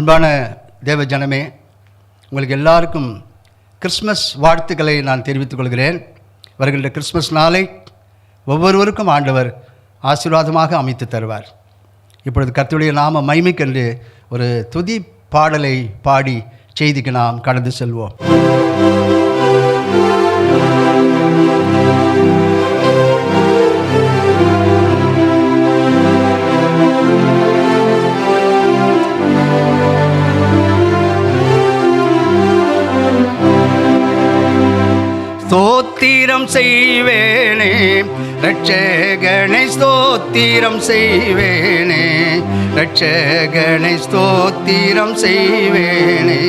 அன்பான தேவ ஜனமே, உங்களுக்கு எல்லாருக்கும் கிறிஸ்மஸ் வாழ்த்துக்களை நான் தெரிவித்துக் கொள்கிறேன். வருகின்ற கிறிஸ்மஸ் நாளை ஒவ்வொருவருக்கும் ஆண்டவர் ஆசீர்வாதமாக அமைத்து தருவார். இப்பொழுது கர்த்தருடைய நாம மகிமைக்கென்று ஒரு துதி பாடலை பாடி செய்திக்கு நாம் கடந்து செல்வோம். ஸ்தோத்திரம் செய்வேனே ரட்சகனை, ஸ்தோத்திரம் செய்வேனே ரட்சகனை, ஸ்தோத்திரம் செய்வேனே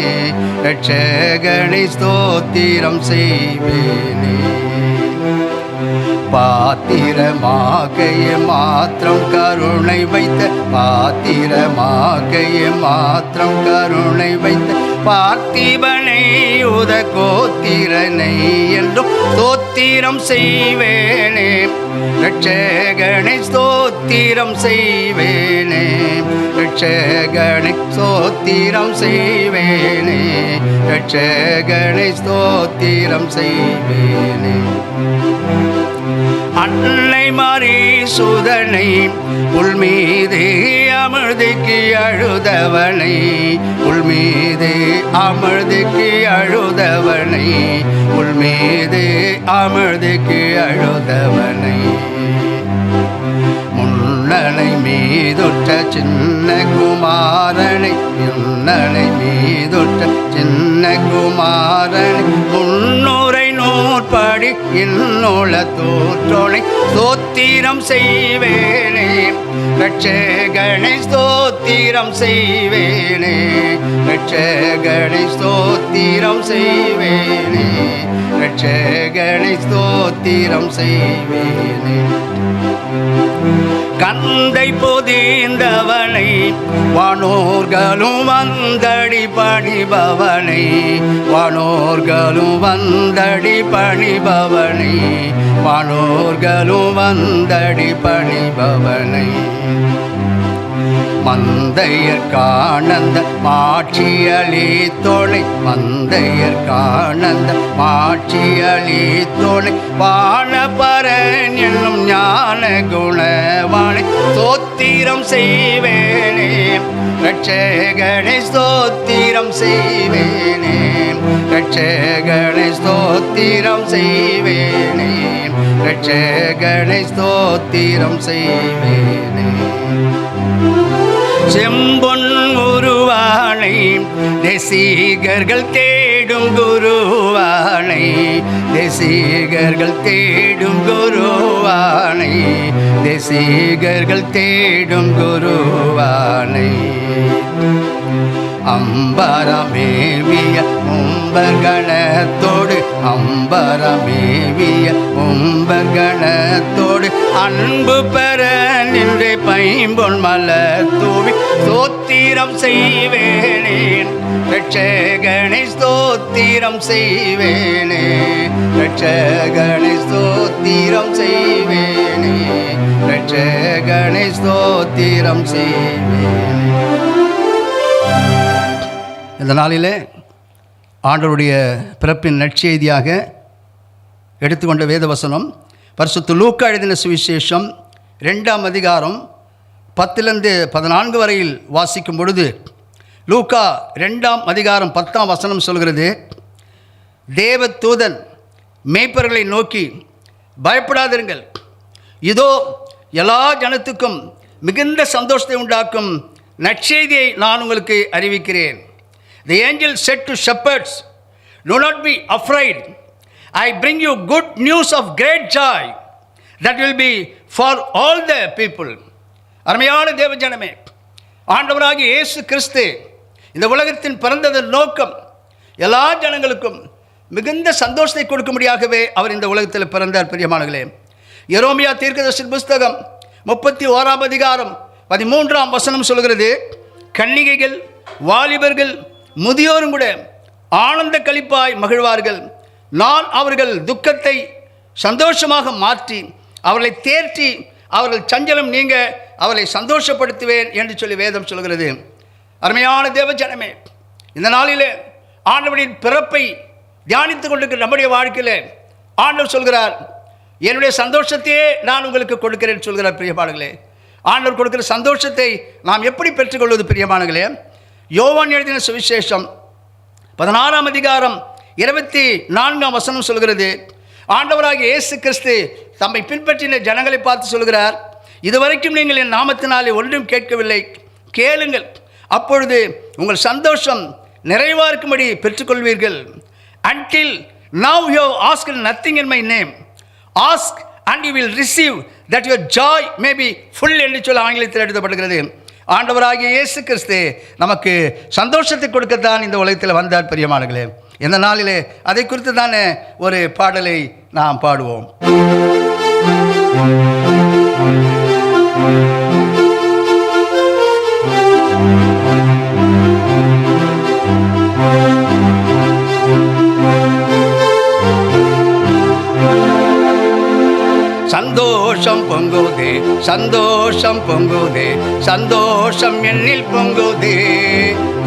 ரட்சகனை, ஸ்தோத்திரம் செய்வேனே. பாத்திரமாகைய மாத்திரம் கருணை வைத்த, பாத்திரமாகைய மாத்திரம் கருணை வைத்த பார்த்திபனை உத கோத்திரனை என்றும் ஸ்தோத்திரம் செய்வேனே ரட்சகனை, ஸ்தோத்திரம் செய்வேனே ரட்சகனை, ஸ்தோத்திரம் செய்வேனே ரட்சகனை, ஸ்தோத்திரம் செய்வேனே. அன்னை மாறி சுதனை உள்மீது அமிர்திக்கு அழுதவனை, உள்மீது அமிர்திக்கு அழுதவனை, உள்மீது அமிர்திக்கு அழுதவனை. முன்னனை மீதுற்ற சின்ன குமாரனை, முன்னனை மீதுற்ற சின்ன குமாரனை, முன்னூரை நூற்படி இன்னுள்ள தோற்றோனை ஸ்தோத்திரம் செய்வேனே ரட்சகனை, ஸ்தோத்திரம் செய்வேனே ரட்சகனை, ஸ்தோத்திரம் செய்வேனே ரட்சகனை, ஸ்தோத்திரம் செய்வேனே. கந்தை பொதிந்தவனை, வானோர்களும் வந்தடி பணிபவனை, வானோர்களும் வந்தடி பணிபவனை, வானோர்களும் வந்தடி பணிபவனை. மந்தையர்கானந்த மாட்சியளித்தோனை, மந்தையர்கானந்த மாட்சியளித்தோனை, வானபரன் என்னும் ஞான குணவானை ஸ்தோத்திரம் செய்வேனே ரட்சகனை, ஸ்தோத்திரம் செய்வேனே ரட்சகனை, ஸ்தோத்திரம் செய்வேனே ரட்சகனை, ஸ்தோத்திரம் செய்வேனே. செம்பொன் உருவானை, தேசிகர்கள் தேடும் குருவானை, தேசிகர்கள் தேடும் குருவானை, தேசிகர்கள் தேடும் குருவானை. அம்பரமேவிய உம்பர்கணத்தோடு, அம்பரமேவிய உம்பர்கணத்தோடு அன்பு பெற நின்று பைம்பொன் மலர் தூவி ஸ்தோத்திரம் செய்வேனே ரட்சகனை, ஸ்தோத்திரம் செய்வேனே ரட்சகனை, ஸ்தோத்திரம் செய்வேனே ரட்சகனை, ஸ்தோத்திரம் செய்வேனே. இந்த நாளிலே ஆண்டவருடைய பிறப்பின் நற்செய்தியாக எடுத்துக்கொண்ட வேதவசனம் பரிசுத்த லூக்கா எழுதின சுவிசேஷம் 2ஆம் அதிகாரம் 10-14 வரையில் வாசிக்கும் பொழுது, லூக்கா 2ஆம் அதிகாரம் 10ஆம் வசனம் சொல்கிறது, தேவதூதன் மேய்ப்பர்களை நோக்கி, பயப்படாதிருங்கள், இதோ எல்லா ஜனத்துக்கும் மிகுந்த சந்தோஷத்தை உண்டாக்கும் நற்செய்தியை நான் உங்களுக்கு அறிவிக்கிறேன். The angel said to shepherds, do not be afraid. I bring you good news of great joy that will be for all the people. அருமையான தேவ ஜனமே, ஆண்டவராகிய இயேசு கிறிஸ்து இந்த உலகத்தின் பிறந்ததன் நோக்கம் எல்லா ஜனங்களுக்கும் மிகுந்த சந்தோஷத்தை கொடுக்கும்படியாகவே அவர் இந்த உலகத்தில் பிறந்தார். பிரியமானவர்களே, எரேமியா தீர்க்கதரிசியின் புஸ்தகம் 31ஆம் அதிகாரம் 13ஆம் வசனம் சொல்கிறது, கன்னிகைகள், வாலிபர்கள், முதியோரும் கூட ஆனந்த களிப்பாய் மகிழ்வார்கள். நான் அவர்கள் துக்கத்தை சந்தோஷமாக மாற்றி அவர்களை தேற்றி அவர்கள் சஞ்சலம் நீங்க அவர்களை சந்தோஷப்படுத்துவேன் என்று சொல்லி வேதம் சொல்கிறது. அருமையான தேவ ஜனமே, இந்த நாளிலே ஆண்டவரின் பிறப்பை தியானித்துக் கொண்டிருக்கிற நம்முடைய வாழ்க்கையில் ஆண்டவர் சொல்கிறார், என்னுடைய சந்தோஷத்தையே நான் உங்களுக்கு கொடுக்கிறேன் சொல்கிறார். பிரியமானங்களே, ஆண்டவர் கொடுக்கிற சந்தோஷத்தை நாம் எப்படி பெற்றுக்கொள்வது? பிரியமானங்களே, யோவான் எழுதின சுவிசேஷம் 16ஆம் அதிகாரம் 24ஆம் வசனம் சொல்கிறது, ஆண்டவராகிய இயேசு கிறிஸ்து தம்மை பின்பற்றின ஜனங்களை பார்த்து சொல்கிறார், இதுவரைக்கும் நீங்கள் என் நாமத்தினாலே ஒன்றும் கேட்கவில்லை, கேளுங்கள், அப்பொழுது உங்கள் சந்தோஷம் நிறைவாக இருக்கும்படி பெற்றுக்கொள்வீர்கள். Until now you have asked nothing in my name. Ask and you will receive, that your joy may be full என்று சொல்ல ஆங்கிலத்தில் எழுதப்படுகிறது. ஆண்டவராகிய இயேசு கிறிஸ்து நமக்கு சந்தோஷத்தை கொடுக்கத்தான் இந்த உலகத்தில் வந்தார். பிரியமானங்களே, இந்த நாளிலே அதை குறித்து தானே ஒரு பாடலை நாம் பாடுவோம். சந்தோஷம் பொங்குதே, சந்தோஷம் பொங்குதே, சந்தோஷம் என்னில் பொங்குதே,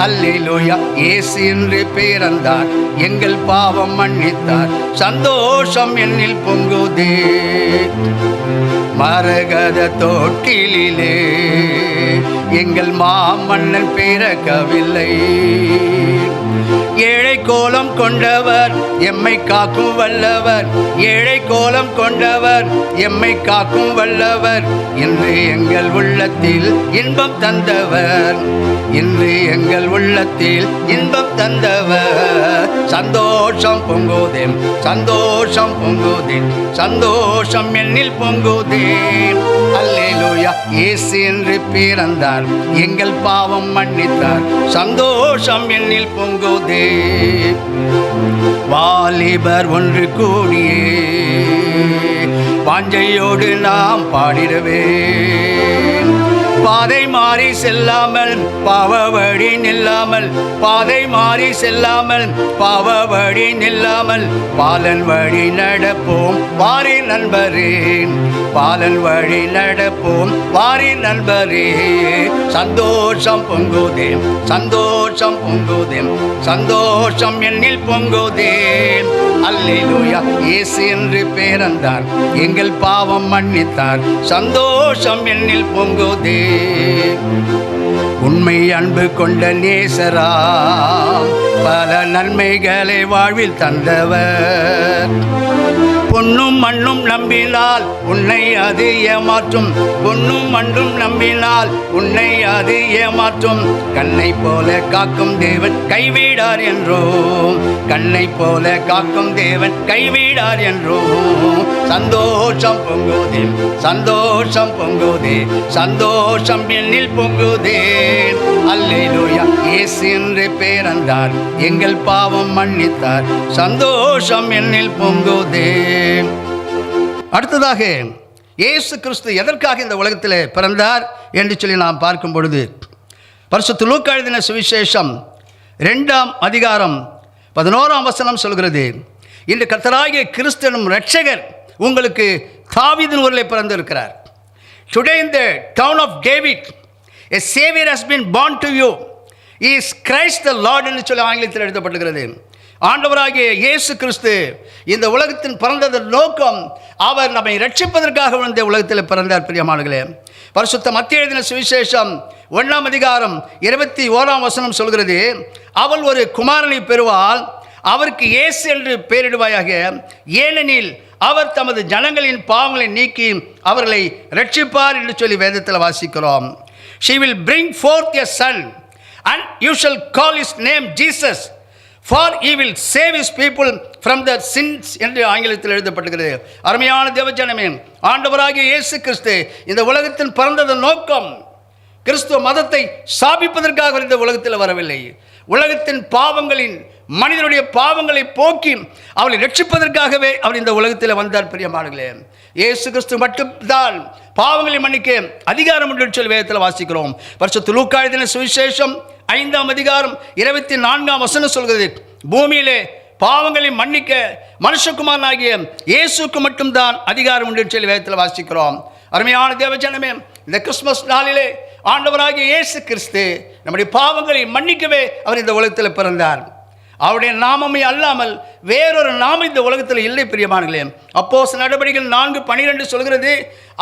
அல்லேலூயா, இயேசு என்று பிறந்தார், எங்கள் பாவம் மன்னித்தார், சந்தோஷம் என்னில் பொங்குதே. மரகத தோட்டிலே எங்கள் மாமன்னன் பிறக்கவில்லை, ஏழை கோலம் கொண்டவர் எம்மை காக்கும் வல்லவர், ஏழை கோலம் கொண்டவர் எம்மை காக்கும் வல்லவர், இன்று எங்கள் உள்ளத்தில் இன்பம் தந்தவர், இன்று எங்கள் உள்ளத்தில் இன்பம் தந்தவர். சந்தோஷம் பொங்குதே, சந்தோஷம் பொங்குதே, சந்தோஷம் என்னில் பொங்குதே, அல்லேலூயா, இயேசு என்று பிறந்தார், எங்கள் பாவம் மன்னித்தார், சந்தோஷம் என்னில் பொங்குதே. வாலிபர் ஒன்று கூடியே வாஞ்சையோடு நாம் பாடிடவே, பாதை மாறி செல்லாமல் பாவ வழி நில்லாமல், பாதை மாறி செல்லாமல் பாவ வழி நில்லாமல், பாலன் வழி நடப்போம் வாரி நண்பரே, பாலன் வழி நடப்போம் வாரி நண்பரே. சந்தோஷம் பொங்குதே, சந்தோஷம் பொங்குதே, சந்தோஷம் என்னில் பொங்குதே, அல்லேலூயா, இயேசு என்று பிறந்தார், எங்கள் பாவம் மன்னித்தார், சந்தோஷம் என்னில் பொங்குதே. உண்மை அன்பு கொண்ட நேசரா பல நன்மைகளை வாழ்வில் தந்தவர், பொன்னும் மண்ணும் நம்பினால் உன்னை அது ஏமாற்றும், பொன்னும் மண்ணும் நம்பினால் உன்னை அது ஏமாற்றும், கண்ணை போல காக்கும் தேவன் கைவிடார் என்றோம், கண்ணை போல காக்கும் தேவன் கைவிடார் என்றோம். சந்தோஷம் பொங்குதே, சந்தோஷம் பொங்குதே, சந்தோஷம் என்னில் பொங்குதே, அல்லேலூயா, இயேசு என்று பிறந்தார், எங்கள் பாவம் மன்னித்தார், சந்தோஷம் என்னில் பொங்குதே. அடுத்ததாக இயேசு கிறிஸ்து எதற்காக இந்த உலகத்தில் பிறந்தார் என்று சொல்லி நாம் பார்க்கும் பொழுது, பரிசுத்த லூக்கா எழுதின சுவிசேஷம் 2ஆம் அதிகாரம் 11ஆம் வசனம் சொல்கிறது, இன்று கர்த்தராகிய கிறிஸ்து எனும் இரட்சகர் உங்களுக்கு தாவீதின் ஊரில் பிறந்திருக்கிறார். Today in the town of David a savior has been born to you. He is Christ the Lord என்று சொல்லி ஆங்கிலத்தில் எழுதப்பட்டிருக்கிறது. ஆண்டவராகிய இயேசு கிறிஸ்து இந்த உலகத்தின் பிறந்ததன் நோக்கம், அவர் நம்மை ரட்சிப்பதற்காக இந்த உலகத்தில் பிறந்தார். பிரியமானவர்களே, பரிசுத்த மத்தேயு எழுதின சுவிசேஷம் 1ஆம் அதிகாரம் 21ஆம் வசனம் சொல்கிறது, அவள் ஒரு குமாரனை பெறுவாள், அவருக்கு இயேசு என்று பெயரிடுவாயாக, ஏனெனில் அவர் தமது ஜனங்களின் பாவங்களை நீக்கி அவர்களை ரட்சிப்பார் என்று சொல்லி வேதத்தில் வாசிக்கிறோம். She will bring forth a son and you shall call his name Jesus, for he will save his people from their sins என்று ஆங்கிலத்தில் எழுதப்பட்டிருக்கிறது. அருமையான தேவஜனமே, ஆண்டவராகிய இயேசு கிறிஸ்து இந்த உலகத்தின் பிறந்ததன் நோக்கம், கிறிஸ்துவ மதத்தை ஸ்தாபிப்பதற்காக இந்த உலகத்தில் வரவில்லை, உலகத்தின் பாவங்களின் மனிதனுடைய பாவங்களை போக்கி அவளை ரட்சிப்பதற்காகவே அவர் இந்த உலகத்தில் வந்தார். பிரியமானவர்களே, இயேசு கிறிஸ்து மட்டும்தான் பாவங்களை மன்னிக்க அதிகாரம் என்று சொல்லி வேதத்தில் வாசிக்கிறோம். பரிசுத்த லூக்கா எழுதின சுவிசேஷம் 5ஆம் அதிகாரம் 24ஆம் வசனம் சொல்கிறது, பூமியிலே பாவங்களை மன்னிக்க மனுஷகுமாரனாகிய இயேசுக்கு மட்டும்தான் அதிகாரம் என்று சொல்லி வேதத்தில் வாசிக்கிறோம். அருமையான தேவஜனமே, இந்த கிறிஸ்துமஸ் நாளிலே ஆண்டவராகிய இயேசு கிறிஸ்து நம்முடைய பாவங்களை மன்னிக்கவே அவர் இந்த உலகத்தில் பிறந்தார். அவருடைய நாமமே அல்லாமல் வேறொரு நாமம் இந்த உலகத்தில் இல்லை பிரியமானங்களே. அப்போஸ்தலர் நடபடிகள் 4:12 சொல்கிறது,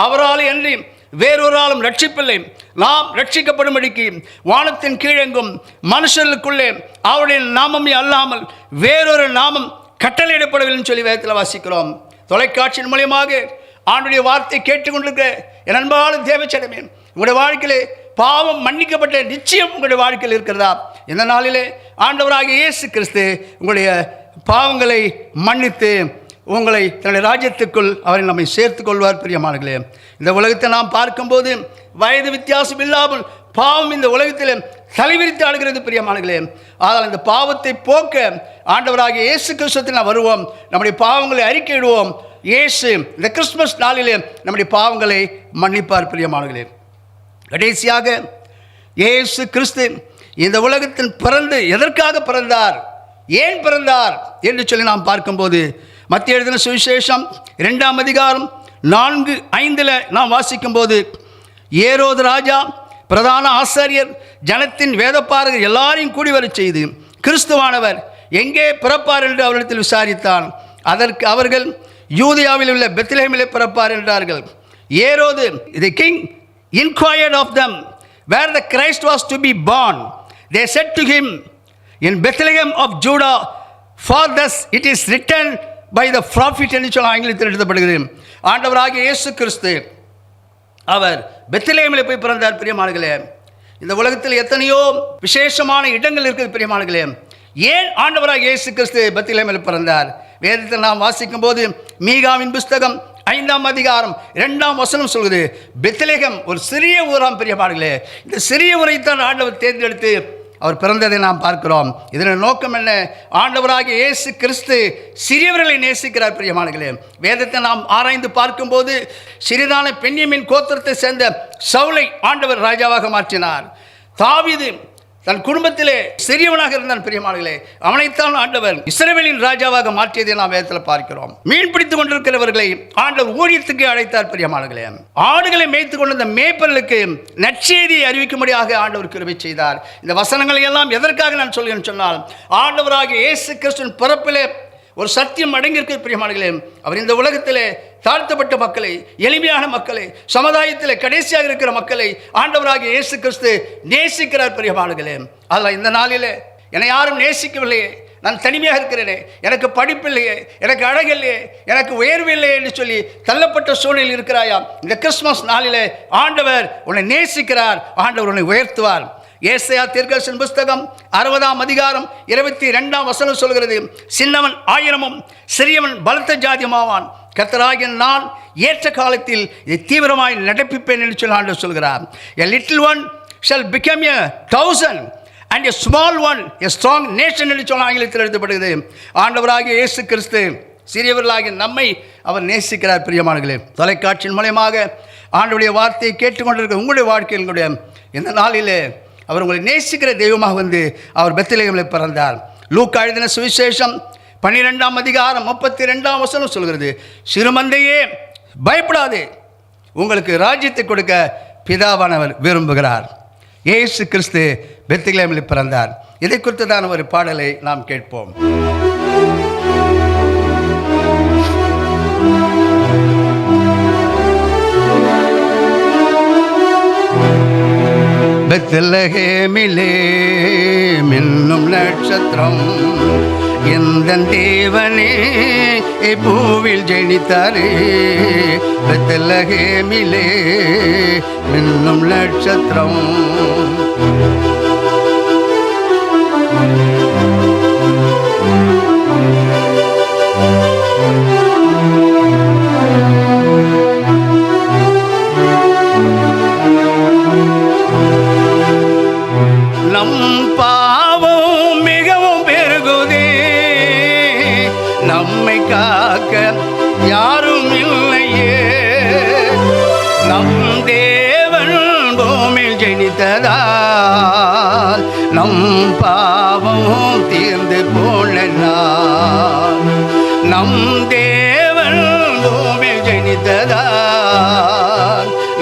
அவரால் அன்றி வேறொராலும் ரட்சிப்பில்லை, நாம் ரட்சிக்கப்படும்படிக்கு வானத்தின் கீழெங்கும் மனுஷர்களுக்குள்ளே அவருடைய நாமமே அல்லாமல் வேறொரு நாமம் கட்டளையிடப்படவில்லைன்னு சொல்லி வேதத்தில் வாசிக்கிறோம். தொலைக்காட்சியின் மூலியமாக ஆண்டுடைய வார்த்தை கேட்டுக்கொண்டிருக்கிற என் அன்பான தேவச்சனமே, உங்களுடைய வாழ்க்கையிலே பாவம் மன்னிக்கப்பட்ட நிச்சயம் உங்களுடைய வாழ்க்கையில் இருக்கிறதா? இந்த நாளிலே ஆண்டவராகிய இயேசு கிறிஸ்து உங்களுடைய பாவங்களை மன்னித்து உங்களை தன்னுடைய ராஜ்யத்துக்குள் அவரை நம்மை சேர்த்துக் கொள்வார். பிரியமானங்களே, இந்த உலகத்தை நாம் பார்க்கும்போது வயது வித்தியாசம் இல்லாமல் பாவம் இந்த உலகத்தில் தலைவிரித்து ஆடுகிறது பிரியமானங்களே. ஆனால் இந்த பாவத்தை போக்க ஆண்டவராகிய இயேசு கிறிஸ்துவில் நாம் வருவோம், நம்முடைய பாவங்களை அறிக்கையிடுவோம். இயேசு இந்த கிறிஸ்துமஸ் நாளிலே நம்முடைய பாவங்களை மன்னிப்பார். பிரியமானங்களே, கடைசியாக இயேசு கிறிஸ்து இந்த உலகத்தில் பிறந்து எதற்காக பிறந்தார், ஏன் பிறந்தார் என்று சொல்லி நாம் பார்க்கும்போது மத்திய எழுதின சுவிசேஷம் 2ஆம் அதிகாரம் 4:5 நாம் வாசிக்கும்போது, ஏரோது ராஜா பிரதான ஆசாரியர் ஜனத்தின் வேதப்பாரகர் எல்லாரையும் கூடி வரச் செய்து கிறிஸ்துவானவர் எங்கே பிறப்பார் என்று அவரிடத்தில் விசாரித்தான். அதற்கு அவர்கள் யூதேயாவில் உள்ள பெத்லெஹேமிலே பிறப்பார் என்றார்கள். ஏரோது the king inquired of them where the Christ was to be born. They said to him, in Bethlehem of Judah, for thus it is written by the prophet என்று சொல்ல ஆங்கிலத்தில் எழுதப்படுகிறது. ஆண்டவராகிய இயேசு கிறிஸ்து அவர் பெத்லெஹேமிலே போய் பிறந்தார். பிரியமானங்களே, இந்த உலகத்தில் எத்தனையோ விசேஷமான இடங்கள் இருக்குது பிரியமானங்களே. ஏன் ஆண்டவராகிய இயேசு கிறிஸ்து பெத்லெஹேமில் பிறந்தார்? வேதத்தில் நாம் வாசிக்கும் போது மீகாவின் புஸ்தகம் 5ஆம் அதிகாரம் 2ஆம் வசனம் சொல்கிறது, பெத்லெஹேம் ஒரு சிறிய ஊராம். பிரியமானங்களே, இந்த சிறிய ஊரைத்தான் ஆண்டவர் தேர்ந்தெடுத்து அவர் பிறந்ததை நாம் பார்க்கிறோம். இதன் நோக்கம் என்ன? ஆண்டவராகிய இயேசு கிறிஸ்து சிறியவர்களை நேசிக்கிறார். பிரியமானங்களே, வேதத்தை நாம் ஆராய்ந்து பார்க்கும்போது சிறிதான பென்யமீன் கோத்திரத்தை சேர்ந்த சவுலை ஆண்டவர் ராஜாவாக மாற்றினார். தாவீது தன் குடும்பத்திலே சிறியவனாக இருந்தான். பிரியமானங்களே, அவனைத்தான் ஆண்டவர் இஸ்ரவேலின் ராஜாவாக மாற்றியதை நாம் வேதத்தில் பார்க்கிறோம். மீன் பிடித்துக் கொண்டிருக்கிறவர்களை ஆண்டவர் ஊழியத்துக்கு அழைத்தார். பிரியமானங்களே, ஆடுகளை மேய்த்துக் கொண்டிருந்த மேய்ப்பர்களுக்கு நற்செய்தியை அறிவிக்கும்படியாக ஆண்டவர் கிருபை செய்தார். இந்த வசனங்களை எல்லாம் எதற்காக நான் சொல்கிறேன் சொன்னால், ஆண்டவராகிய இயேசு கிறிஸ்துவின் பிறப்பிலே ஒரு சத்தியம் அடங்கியிருக்க. பிரியமானங்களே, அவர் இந்த உலகத்திலே தாழ்த்தப்பட்ட மக்களை, எளிமையான மக்களை, சமுதாயத்தில் கடைசியாக இருக்கிற மக்களை ஆண்டவராகிய இயேசு கிறிஸ்து நேசிக்கிறார். பிரியமானங்களே, அதில் இந்த நாளிலே என்னை யாரும் நேசிக்கவில்லையே, நான் தனிமையாக இருக்கிறேனே, எனக்கு படிப்பில்லையே, எனக்கு அழகில்லையே, எனக்கு உயர்வு இல்லையே என்று சொல்லி தள்ளப்பட்ட சூழ்நிலையில் இருக்கிறாயா? இந்த கிறிஸ்துமஸ் நாளிலே ஆண்டவர் உன்னை நேசிக்கிறார். ஆண்டவர் உன்னை உயர்த்துவார். ஏசாயா தீர்க்கதரிசன புஸ்தகம் 60ஆம் அதிகாரம் 22ஆம் வசனம் சொல்கிறது, சின்னவன் 1000 சிறியவன் பலத்த ஜாதியுமாவான், கர்த்தராகிய நான் ஏற்ற காலத்தில் இதை தீவிரமாய் நடப்பிப்பேன் என்று சொல்லி ஆண்டவர் சொல்கிறார். A little one shall become 1,000 and a small one a strong nation என்று சொல்ல ஆங்கிலத்தில் எழுதப்படுகிறது. ஆண்டவராகிய இயேசு கிறிஸ்து சிறியவர்களாகிய நம்மை அவர் நேசிக்கிறார். பிரியமானங்களே, தொலைக்காட்சியின் மூலமாக ஆண்டவருடைய வார்த்தையை கேட்டுக்கொண்டிருக்கிற உங்களுடைய வாழ்க்கையினுடைய இந்த நாளிலே அவர் உங்களை நேசிக்கிற தெய்வமாக வந்து அவர் பெத்லெஹேமில் பிறந்தார். லூக்கா எழுதின சுவிசேஷம் 12ஆம் அதிகாரம் 32ஆம் வசனம் சொல்கிறது, சிறுமந்தையே பயப்படாதே, உங்களுக்கு ராஜ்யத்தை கொடுக்க பிதாவானவர் விரும்புகிறார். இயேசு கிறிஸ்து பெத்லெஹேமில் பிறந்தார். இதை குறித்ததான ஒரு பாடலை நாம் கேட்போம். பெத்லெஹேமிலே மின்னும் நட்சத்திரம் இந்த தேவனே பூவில் ஜெனித்தாரே. பெத்லெஹேமிலே மின்னும் நட்சத்திரம் நம் பாவம் மிகவும் பெருகுதே, நம்மை காக்க யாரும் இல்லையே. நம் தேவன் பூமியில் ஜெனித்ததால் நம் பாவம் தீர்ந்து போனார். நம் தேவன் பூமியில் ஜெனித்ததால்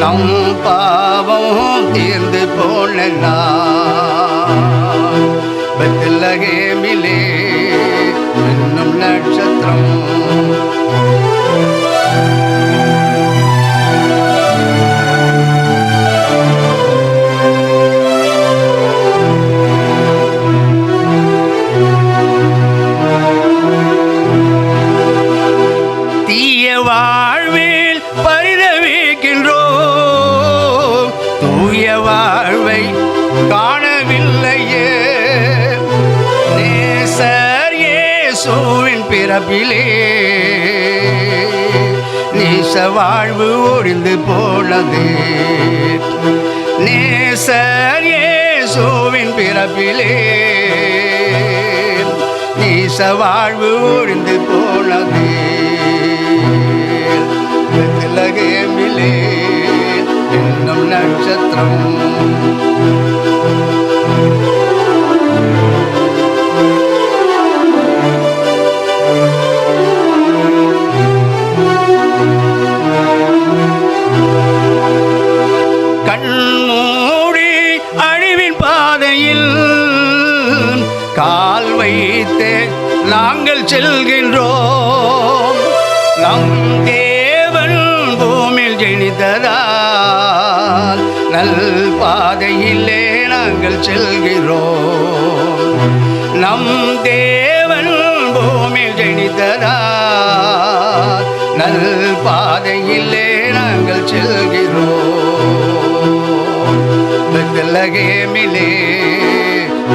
நம் பாவம் தீர்ந்து போன பெத்லகேமிலே மின்னும் நட்சத்திரம். தீய வாழ்வில் பரிதவிக்கின்றோம், தூய வாழ்வை காணவில்லையே. நேசர் இயேசுவின் பிறப்பிலே நேச வாழ்வு ஒழிந்து போனது. நேசர் இயேசுவின் பிறப்பிலே நேச வாழ்வு ஒழிந்து போனது. பெத்லகேமிலே என்னும் நட்சத்திரம். கண்மூடி அழிவின் பாதையில் கால் வைத்து நாங்கள் செல்கின்றோம். நம் தேவன் பூமியில் ஜெனித்ததால் நல் பாதையிலே நாங்கள் செல்கிறோம். நம் தேவன் பூமியில் ஜெனித்ததால் நல் பாதையிலே நாங்கள் செல்கிறோம். பெத்லகேமிலே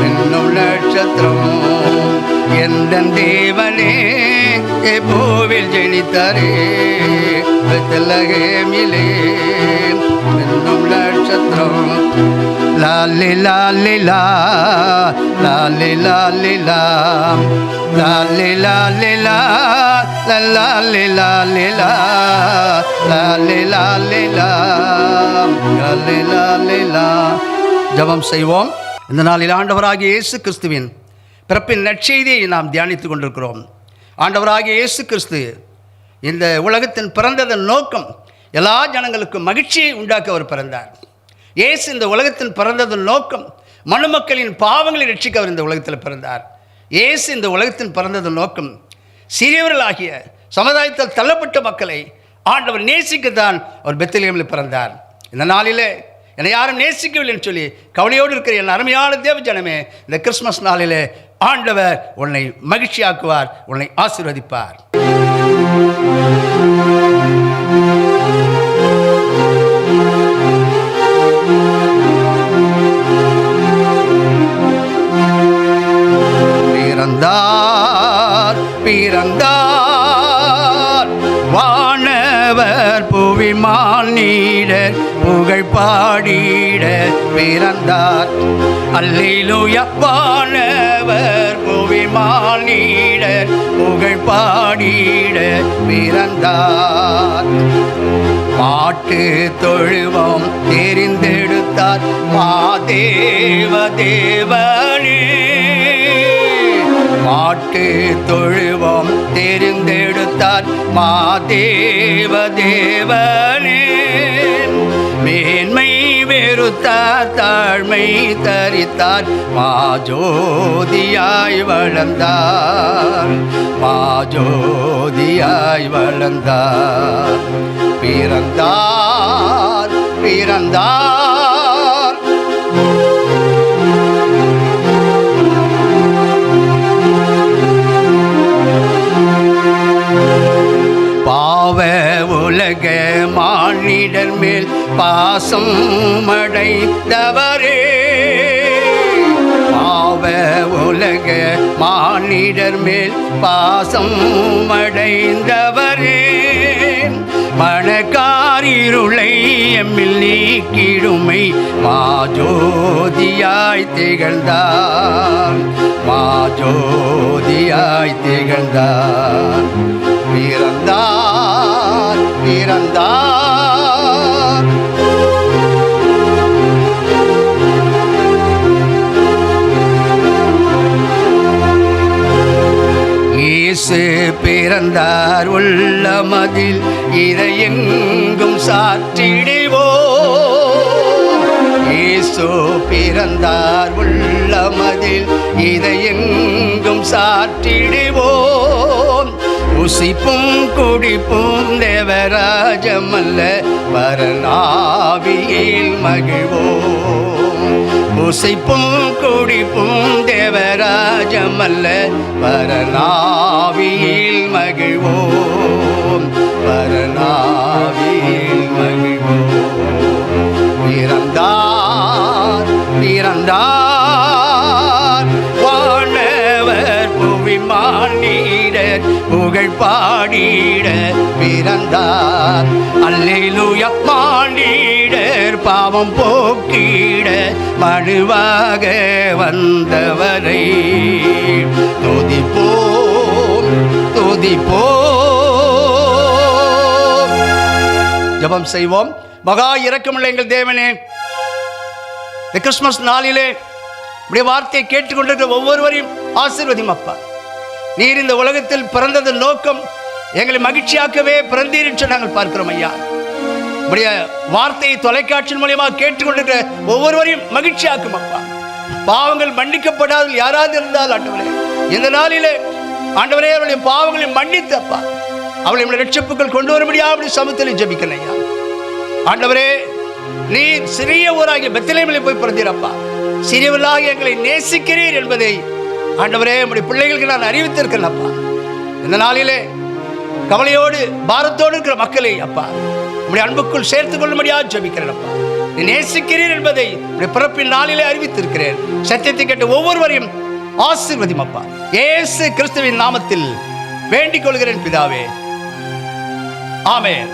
என்னும் நட்சத்திரம். எந்த தேவனே பூவில் ஜெனித்தாரே, பெத்லகேமிலே என்னும் நட்சத்திரம். லாலி லாலி லா, லாலி லாலி லா, லாலி லாலி லா, லாலி லாலி லா, லாலி லாலி லா, லாலி லாலி லா. ஜெபம் செய்வோம். இந்த நாளில் ஆண்டவராகிய இயேசு கிறிஸ்துவின் பிறப்பின் நற்செய்தியை நாம் தியானித்துக் கொண்டிருக்கிறோம். ஆண்டவராகிய இயேசு கிறிஸ்து இந்த உலகத்தின் பிறந்ததன் நோக்கம் எல்லா ஜனங்களுக்கும் மகிழ்ச்சியை உண்டாக்க அவர் பிறந்தார். இயேசு இந்த உலகத்தின் பிறந்ததன் நோக்கம் மனுமக்களின் பாவங்களை ரட்சிக்க அவர் இந்த உலகத்தில் பிறந்தார். இயேசு இந்த உலகத்தின் பிறந்ததன் நோக்கம் சிறியவர்களாகிய சமுதாயத்தில் தள்ளப்பட்ட மக்களை ஆண்டவர் நேசிக்கத்தான் அவர் பெத்லகேமில் பிறந்தார். இந்த நாளிலே என்னை யாரும் நேசிக்கவில்லைன்னு சொல்லி கவலையோடு இருக்கிற என் அருமையான தேவ ஜனமே, இந்த கிறிஸ்மஸ் நாளிலே ஆண்டவர் உன்னை மகிழ்ச்சியாக்குவார், உன்னை ஆசீர்வதிப்பார். பிறந்தார் பிறந்தார் வானவர் புவிமான் நீடர் புகழ் பாடிட பிறந்தார். அல்லேலூயா. வானவர் புவிமான் நீடர் புகழ் பாடிட பிறந்தார். பாட்டு தொழுவம் தெரிந்தெடுத்தார் மாதேவ தேவனே. மாட்டு தொழுவம் தெரிந்தெடுத்தார் மாதேவ தேவனே. மேன்மை வெறுத்தார் தாழ்மை தரித்தார் மாஜோதியாய் வளர்ந்தார், மாஜோதியாய் வளர்ந்தார். பிறந்தார் பிறந்தார் பாவ உலக மானிடர் மேல் பாசம் அடைந்தவரே. பாவ உலக மானிடர் மேல் பாசம் அடைந்தவரே. மணக்காரிருளை எம்மில் நீக்கிடுமை மாஜோதியாய் திகழ்ந்தார், மாஜோதியாய் திகழ்ந்தார். பிறந்தார் பிறந்தார் இயேசு பிறந்தார் உள்ளமதில் இதை எங்கும் சாற்றிடுவோம். இயேசு பிறந்தார் உள்ளமதில் இதை எங்கும் சாற்றிடுவோம். புசிப்பும் குடிப்பும் தேவராஜமல்ல பரநாவியில் மகிழ்வோம். புசிப்பும் குடிப்பும் தேவராஜமல்ல பரநாவியில் மகிழ்வோம். பரநாவியில் மகிழ்வோம். பிறந்தார் பிறந்தார் வானவர் புவி மானிடர் புகழ் பாடிட பிறந்தார். அல்லேலூயா. மானிடர் பாவம் போக்கிட மனுவாக வந்தவரை துதிப்போம் துதிப்போம். ஜெபம் செய்வோம். மகா இரக்கமுள்ள எங்கள் தேவனே, இந்த கிறிஸ்துமஸ் நாளிலே இப்படி வார்த்தையை கேட்டுக்கொண்டிருக்கிற ஒவ்வொருவரையும் ஆசீர்வதியும் அப்பா. நீர் இந்த உலகத்தில் பிறந்தது நோக்கம் எங்களை மகிழ்ச்சியாக்கவே பிறந்தீர் என்று நாங்கள் பார்க்கிறோம் ஐயா. இப்படிய வார்த்தையை தொலைக்காட்சியின் மூலியமாக கேட்டுக்கொண்டிருக்கிற ஒவ்வொருவரையும் மகிழ்ச்சியாக்கும் அப்பா. பாவங்கள் மன்னிக்கப்படாத யாராவது இருந்தால் ஆண்டவரே, இந்த நாளிலே ஆண்டவரே அவருடைய பாவங்களை மன்னித்து அப்பா அவளை ரட்சிப்புகள் கொண்டு வரும்படியாக அப்படி சமூகத்தில் ஜெபிக்கிறேன் ஐயா. ஆண்டவரே, நீர் சிறிய ஊராகிய பெத்லகேமிலே போய் பிறந்தீரப்பா. சிறியவர்களாக எங்களை நேசிக்கிறீர் என்பதை ஆண்டவரே உம்முடைய பிள்ளைகளுக்கு நான் அறிவித்திருக்கிறேன் அப்பா. இந்த நாளிலே கவலையோடு பாரத்தோடு இருக்கிற மக்களை அப்பா உம்முடைய அன்புக்குள் சேர்த்துக் கொள்ளும்படியாக ஜெபிக்கிறேன் அப்பா. நீ நேசிக்கிறீர் என்பதை உம்முடைய பிறப்பின் நாளிலே அறிவித்திருக்கிறேன். சத்தியத்தை கேட்ட ஒவ்வொருவரையும் ஆசீர்வதியும் அப்பா. இயேசு கிறிஸ்துவின் நாமத்தில் வேண்டிக் கொள்கிறேன் பிதாவே, ஆமென்.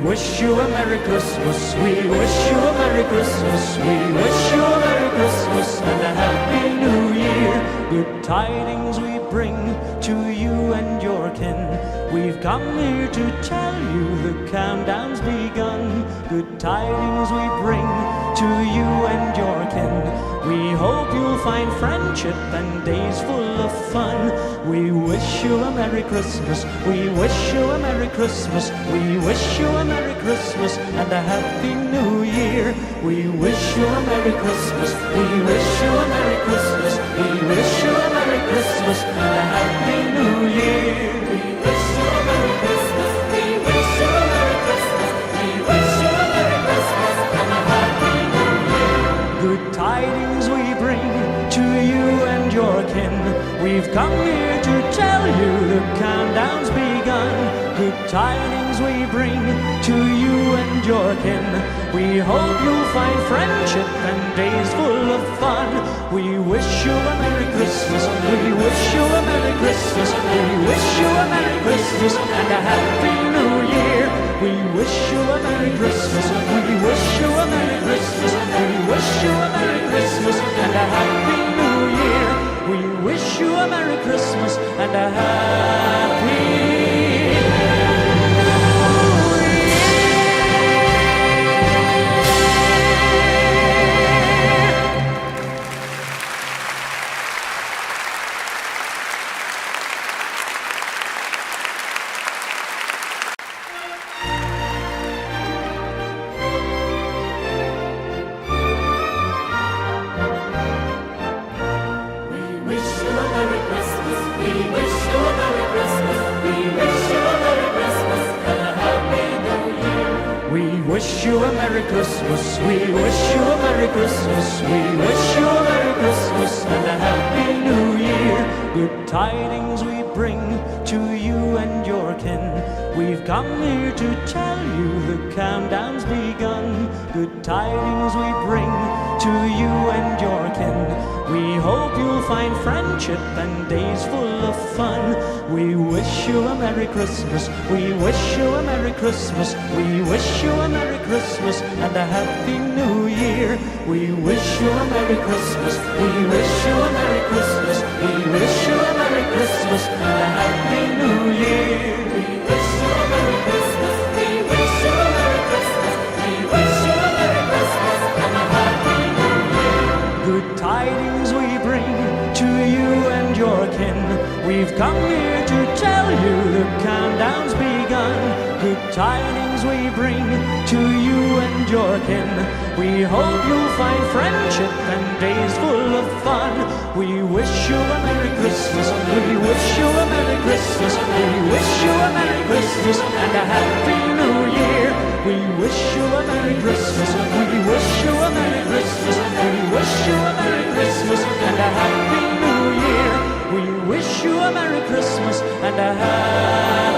Wish you a Merry Christmas, we wish you a Merry Christmas, we wish you a Merry Christmas and a Happy New Year. Good tidings we bring to you and your kin. We've come here to tell you the countdown's begun. Good tidings we bring to you and your kin. We hope you'll find friendship and days full of fun. We wish you a Merry Christmas, we wish you a Merry Christmas, we wish you a Merry Christmas and a Happy New Year. We wish you a Merry Christmas, we wish you a Merry Christmas, we wish you a Merry Christmas and a Happy New Year. We wish you a Merry Christmas, we wish you a Merry Christmas, we wish you a Merry Christmas and a Happy New Year. Good tidings we bring to you and your kin. We've come here to tell you the countdown's begun. Good tidings we bring to you and your kin. We hope you'll find friendship and days full of fun. We wish you a Merry Christmas, we wish you a Merry Christmas, we wish you a Merry Christmas and a Happy New Year. We wish you a Merry Christmas, we wish you a Merry Christmas, we wish you a Merry Christmas and a Happy New Year. We wish you a Merry Christmas and a Happy New Year. Wish you a Merry Christmas, we wish you a Merry Christmas, we wish you a Merry Christmas and a Happy New Year. Good tidings we bring to you and your kin. We've come here to tell you the countdown's begun. Good tidings we bring to you and your kin. We hope you'll find friendship and days full of fun. We wish you a Merry Christmas, we wish you a Merry Christmas, we wish you a Merry Christmas and a Happy New Year. We wish you a Merry Christmas, we wish you a Merry Christmas, we wish you a Merry Christmas and a Happy New Year. We wish you a Merry Christmas, we wish you a Merry Christmas, we wish you a We've come here to tell you the countdown's begun. Good tidings we bring to you and your kin. We hope you'll find friendship and days full of fun. We wish you a Merry Christmas. We wish you a Merry Christmas. We wish you a Merry Christmas and a Happy New Year. We wish you a Merry Christmas. We wish you a Merry Christmas. We wish you a Merry Christmas and a Happy New Year. We wish you a Merry Christmas and a Happy